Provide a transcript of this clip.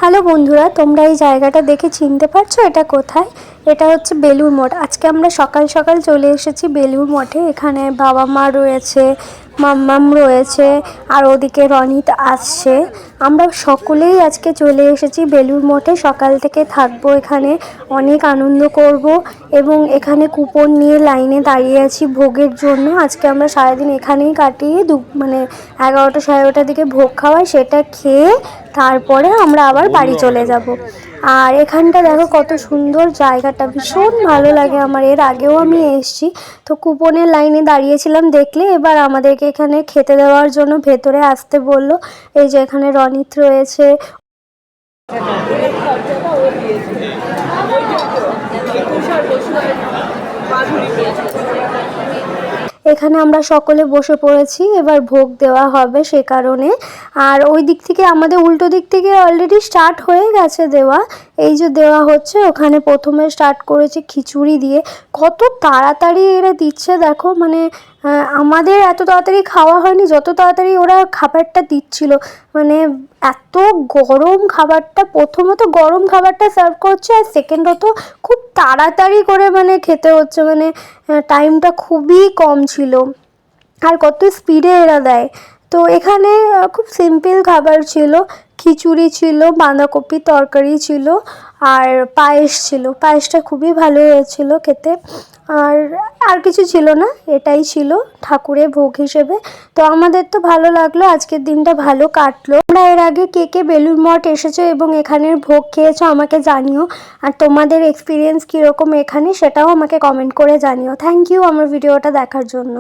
Hello বন্ধুরা, তোমরা এই জায়গাটা দেখে চিনতে পারছো এটা কোথায়? এটা হচ্ছে বেলুড় মঠ। আজকে আমরা সকাল সকাল চলে এসেছি বেলুড় মঠে। এখানে বাবা মা রয়েছে, মাম্মাম রয়েছে, আর ওদিকে রনিত আসছে। আমরা সকলেই আজকে চলে এসেছি বেলুড় মঠে। সকাল থেকে থাকবো এখানে, অনেক আনন্দ করব এবং এখানে কুপন নিয়ে লাইনে দাঁড়িয়ে আছি ভোগের জন্য। আজকে আমরা সারাদিন এখানেই কাটিয়ে 11টা 11:30টার দিকে ভোগ খাওয়াই, সেটা খেয়ে তারপরে আমরা আবার বাড়ি চলে যাব। আর এখানটা দেখো কত সুন্দর জায়গাটা, ভীষণ ভালো লাগে আমার। এর আগেও আমি এসেছি, তো কুপনের লাইনে দাঁড়িয়েছিলাম দেখলে। এবার আমাদেরকে এখানে খেতে দেওয়ার জন্য ভেতরে আসতে বললো। এই যে এখানে রনিত রয়েছে। এখানে আমরা সকলে বসে পড়েছি, এবার ভোগ দেওয়া হবে সে কারণে। আর ওই দিক থেকে আমাদের উল্টো দিক থেকে অলরেডি স্টার্ট হয়ে গেছে দেওয়া। এই যে দেওয়া হচ্ছে, ওখানে প্রথমে স্টার্ট করেছে খিচুড়ি দিয়ে। কত তাড়াতাড়ি এরা দিচ্ছে দেখো, মানে আমাদের এত তাড়াতাড়ি খাওয়া হয়নি যত তাড়াতাড়ি ওরা খাবারটা দিচ্ছিল। মানে এত গরম খাবারটা, প্রথমত গরম খাবারটা সার্ভ করছে, আর সেকেন্ডত খুব তাড়াতাড়ি করে মানে খেতে হচ্ছে। মানে টাইমটা খুবই কম ছিল, আর কত স্পিডে এরা দেয়। তো এখানে খুব সিম্পল খাবার ছিল, খিচুড়ি ছিল, বাঁধাকপি তরকারি ছিল, আর পায়েস ছিল। পায়েসটা খুবই ভালো হয়েছিল খেতে। আর আর কিছু ছিল না, এটাই ছিল ঠাকুরের ভোগ হিসেবে। তো আমাদের তো ভালো লাগলো, আজকের দিনটা ভালো কাটলো। তোমরা এর আগে কে কে বেলুড় মঠ এসেছো এবং এখানের ভোগ খেয়েছো আমাকে জানিও। আর তোমাদের এক্সপিরিয়েন্স কীরকম এখানে, সেটাও আমাকে কমেন্ট করে জানিও। থ্যাংক ইউ আমার ভিডিওটা দেখার জন্য।